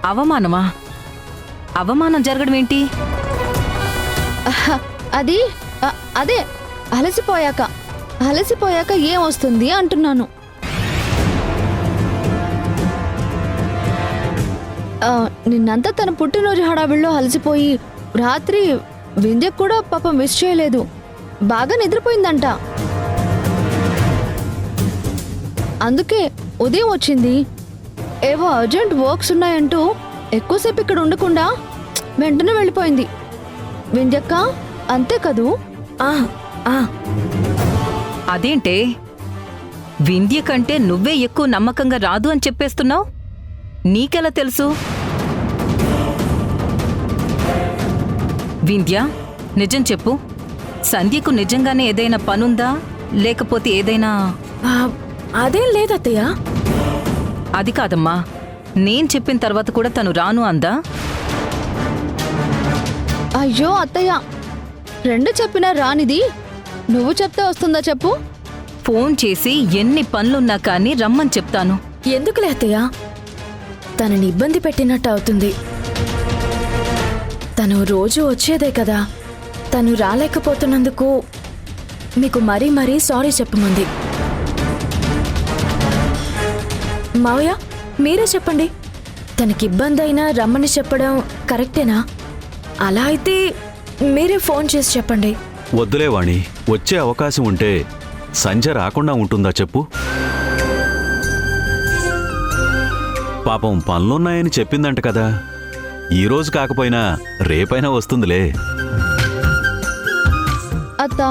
అవమానమా? అవమానం జరగడం ఏంటి? అది అదే అలసిపోయాక ఏం వస్తుంది అంటున్నాను. నిన్నంతా తన పుట్టినరోజు హడావిడిలో అలసిపోయి రాత్రి వింధ్యకు కూడా పాపం మిస్ చేయలేదు. బాగా నిద్రపోయిందంట. అందుకే ఉదయం వచ్చింది. ఏవో అర్జెంట్ వర్క్స్ ఉన్నాయంటూ ఎక్కువసేపు ఇక్కడ ఉండకుండా వెంటనే వెళ్ళిపోయింది. వింధ్యక్క అంతే కదూ? అదేంటే, వింధ్య కంటే నువ్వే ఎక్కువ నమ్మకంగా రాదు అని చెప్పేస్తున్నావు. నీకెలా తెలుసు? వింధ్య, నిజం చెప్పు. సంధ్యకు నిజంగానే ఏదైనా పనుందా, లేకపోతే ఏదైనా? అదేం లేదత్తయ్య. అది కాదమ్మా, నేను చెప్పిన తర్వాత కూడా తను రాను అందా? అయ్యో అత్తయ్య, రెండు చెప్పినా రానిది నువ్వు చెప్తే వస్తుందా చెప్పు? ఫోన్ చేసి ఎన్ని పనులున్నా కానీ రమ్మని చెప్తాను. ఎందుకులే అత్తయ్య, తనని ఇబ్బంది పెట్టినట్టు అవుతుంది. తను రోజు వచ్చేదే కదా. తను రాలేకపోతున్నందుకు మీకు మరీ మరీ సారీ చెప్పమంది. మావయ్య, మీరే చెప్పండి. తనకి ఇబ్బంది అయినా రమ్మని చెప్పడం కరెక్టేనా? అలా అయితే మీరే ఫోన్ చేసి చెప్పండి. వద్దులే వాణి, వచ్చే అవకాశం ఉంటే సంధ్య రాకుండా ఉంటుందా చెప్పు? పాపం పనులున్నాయని చెప్పిందంట కదా. ఈరోజు కాకపోయినా రేపైనా వస్తుందిలే. అత్త,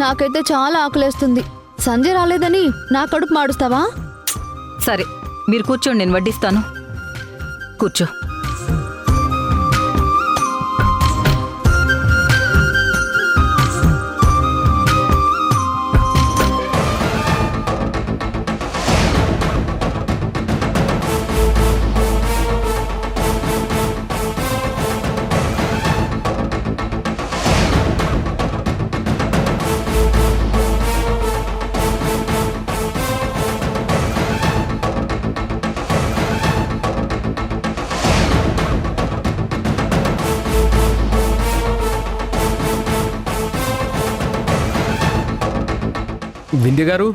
నాకైతే చాలా ఆకలేస్తుంది. సంధ్య రాలేదని నా కడుపు మాడుస్తావా? సరే, మీరు కూర్చోండి, నేను వడ్డిస్తాను. కూర్చో. వింధ్య గారు,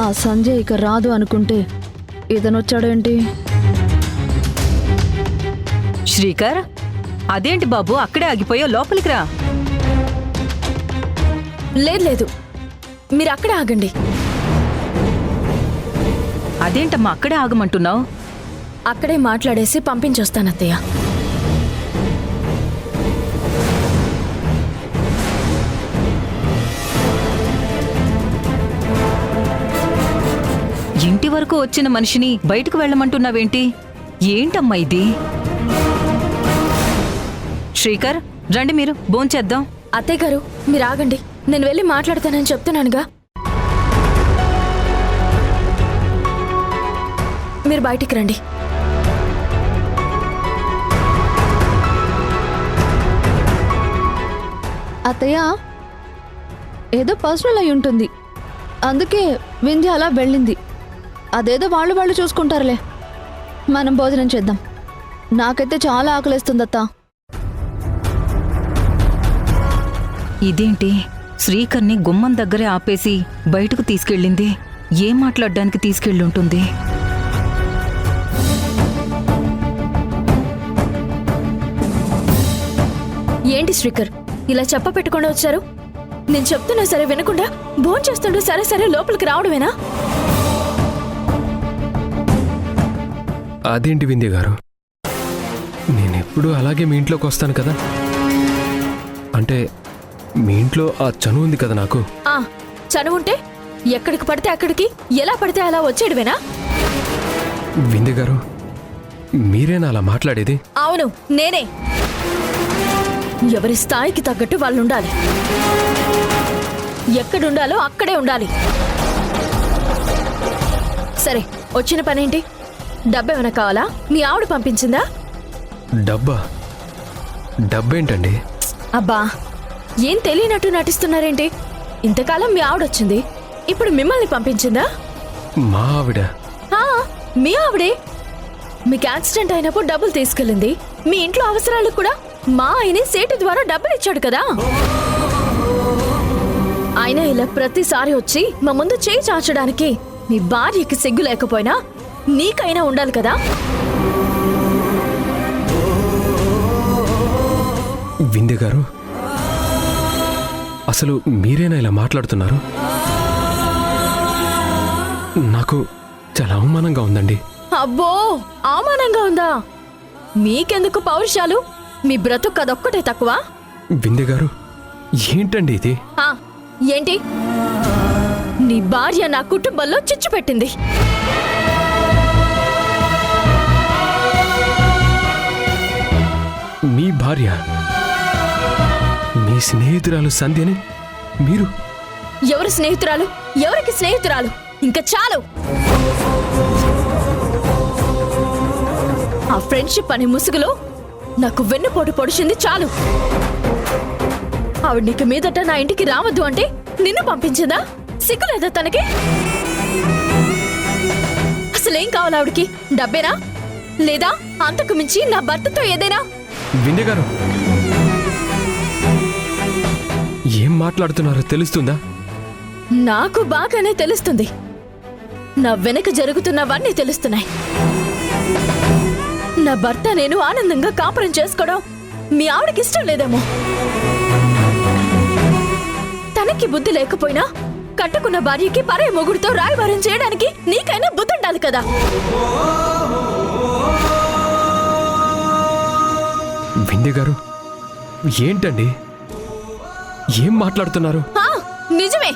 ఆ సంజయ్ ఇక రాదు అనుకుంటే ఇతనొచ్చాడేంటి? శ్రీకర్, అదేంటి బాబు అక్కడే ఆగిపోయా? లోపలికి రా. లేదు, మీరు అక్కడే ఆగండి. అదేంటమ్మా అక్కడే ఆగమంటున్నావు? అక్కడే మాట్లాడేసి పంపించొస్తానత్తయ్య. ఇంటి వరకు వచ్చిన మనిషిని బయటకు వెళ్ళమంటున్నావేంటి? ఏంటమ్మా ఇది? శ్రీకర్, రండి, మీరు భోంచేద్దాం. అత్తయ్య గారు, మీరు ఆగండి. నేను వెళ్ళి మాట్లాడతానని చెప్తున్నానుగా. మీరు బయటికి రండి. అత్తయ్య, ఏదో పర్సనల్ అయి ఉంటుంది. అందుకే వింధ్య అలా వెళ్ళింది. అదేదో వాళ్ళు చూసుకుంటారులే. మనం భోజనం చేద్దాం. నాకైతే చాలా ఆకలిస్తుందత్తా. ఇదేంటి, శ్రీకర్ని గుమ్మం దగ్గరే ఆపేసి బయటకు తీసుకెళ్ళింది? ఏం మాట్లాడడానికి తీసుకెళ్ళుంటుంది? ఏంటి శ్రీకర్, ఇలా చెప్ప పెట్టుకుండా వచ్చారు? నేను చెప్తున్నా సరే వినకుండా భోంచేస్తుంటే సరే లోపలికి రావడమేనా? అదేంటి వింధ్య గారు, నేనెప్పుడు అలాగే మీ ఇంట్లోకి వస్తాను కదా. అంటే మీ ఇంట్లో ఆ చనువు ఉంది కదా నాకు. చనువు ఉంటే ఎక్కడికి పడితే అక్కడికి, ఎలా పడితే అలా వచ్చేయడమేనా? వింధ్య గారు, మీరేనా అలా మాట్లాడేది? అవును, నేనే. ఎవరి స్థాయికి తగ్గట్టు వాళ్ళు ఉండాలి. ఎక్కడుండాలో అక్కడే ఉండాలి. సరే, వచ్చిన పనేంటి? డబ్బేమైనా కావాలా? మీ ఆవిడ పంపించిందా? డబ్బేంటండి? అబ్బా, ఏం తెలియనట్టు నటిస్తున్నారేంటి? ఇంతకాలం మీ ఆవిడొచ్చింది, ఇప్పుడు మిమ్మల్ని పంపించిందా? మా ఆవిడ ఆ, మీ ఆవిడే. మీకు యాక్సిడెంట్ అయినప్పుడు డబ్బులు తీసుకెళ్ళింది. మీ ఇంట్లో అవసరాలకు కూడా మా ఆయనే సేటు ద్వారా డబ్బులు ఇచ్చాడు కదా. ఆయన ఇలా ప్రతిసారి వచ్చి మా ముందు చేయి చాచడానికి మీ భార్యకి సిగ్గు లేకపోయినా నీకైనా ఉండాలి కదా. వింధ్య గారు, అసలు మీరేనా ఇలా మాట్లాడుతున్నారు? నాకు చాలా అవమానంగా ఉందండి. అబ్బో, అవమానంగా ఉందా? మీకెందుకు పౌరుషాలు? మీ బ్రతుకు అదొక్కటే తక్కువ. వింధ్య గారు, ఏంటండి ఇది? ఆ, ఏంటి? నీ భార్య నా కుటుంబంలో చిచ్చు పెట్టింది. మీ భార్య మీ స్నేహితురాలు సంధ్యని మీరు? ఎవరు స్నేహితురాలు? ఎవరికి స్నేహితురాలు? ఇంకా చాలు. ఆ ఫ్రెండ్షిప్ అనే ముసుగులో నాకు వెన్నుపోటు పొడిచింది చాలు. ఆవిడ నీకు మీదట నా ఇంటికి రావద్దు అంటే నిన్ను పంపించిందా? సిగ్గులేదా తనకి? అసలేం కావాలి ఆవిడికి? డబ్బేనా? లేదా అంతకు మించి నా భర్తతో ఏదైనా? వింధ్య గారు, ఏం మాట్లాడుతున్నారో తెలుస్తుందా? నాకు బాగానే తెలుస్తుంది. నా వెనక జరుగుతున్నవన్నీ తెలుస్తున్నాయి. నా భర్త నేను ఆనందంగా కాపురం చేసుకోవడం మీ ఆవిడకి ఇష్టం లేదేమో. తనకి బుద్ధి లేకపోయినా కట్టుకున్న భార్యకి పరే మొగుడుతో రాయబారం చేయడానికి నీకైనా బుద్ధి ఉండాలి కదా. వింధ్య గారు, ఏంటండి ఏం మాట్లాడుతున్నారు? ఆ, నిజమే.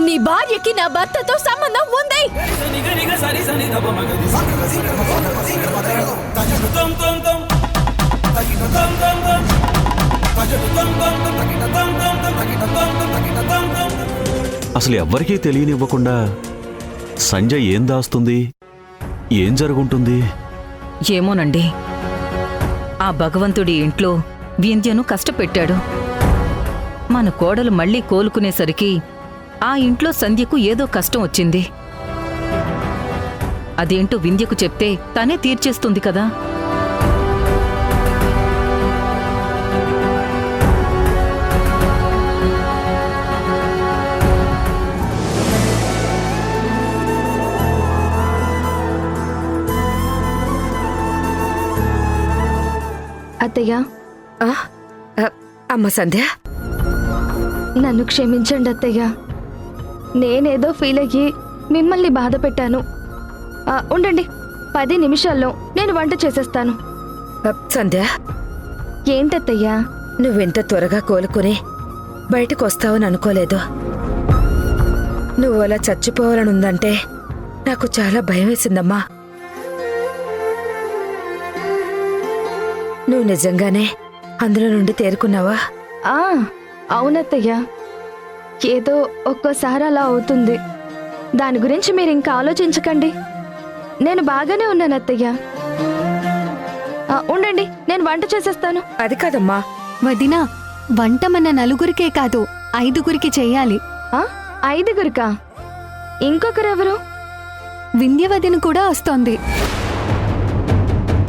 నీ భార్యకి నా భర్తతో సంబంధం ఉంది. అసలు ఎవ్వరికీ తెలియనివ్వకుండా సంజయ్ ఏం దాస్తుంది? ఏం జరుగుంటుంది? ఏమోనండి, ఆ భగవంతుడి ఇంట్లో వింధ్యను కష్టపెట్టాడు. మన కోడలు మళ్ళీ కోలుకునేసరికి ఆ ఇంట్లో సంధ్యకు ఏదో కష్టం వచ్చింది. అదేంటో వింధ్యకు చెప్తే తనే తీర్చేస్తుంది కదా. అత్తయ్య, అమ్మ సంధ్య, నన్ను క్షమించండి అత్తయ్య. నేనేదో ఫీల్ అయ్యి మిమ్మల్ని బాధ పెట్టాను. ఉండండి, 10 నిమిషాల్లో నేను వంట చేసేస్తాను. సంధ్య, ఏంటత్తయ్యా? నువ్వెంత త్వరగా కోలుకుని బయటకు వస్తావని అనుకోలేదు. నువ్వు అలా చచ్చిపోవాలనుందంటే నాకు చాలా భయం వేసిందమ్మా. నువ్వు నిజంగానే అందులో నుండి తేరుకున్నావా? అవునత్తయ్య, ఏదో ఒక్కోసారి అలా అవుతుంది. దాని గురించి మీరు ఇంకా ఆలోచించకండి. నేను బాగానే ఉన్నాను అత్తయ్య. ఉండండి, నేను వంట చేసేస్తాను. అది కాదమ్మా. వదినా, వంట మన నలుగురికే కాదు 5గురికి చెయ్యాలి. 5గురికా? ఇంకొకరెవరు? వింధ్య వదిన కూడా వస్తోంది.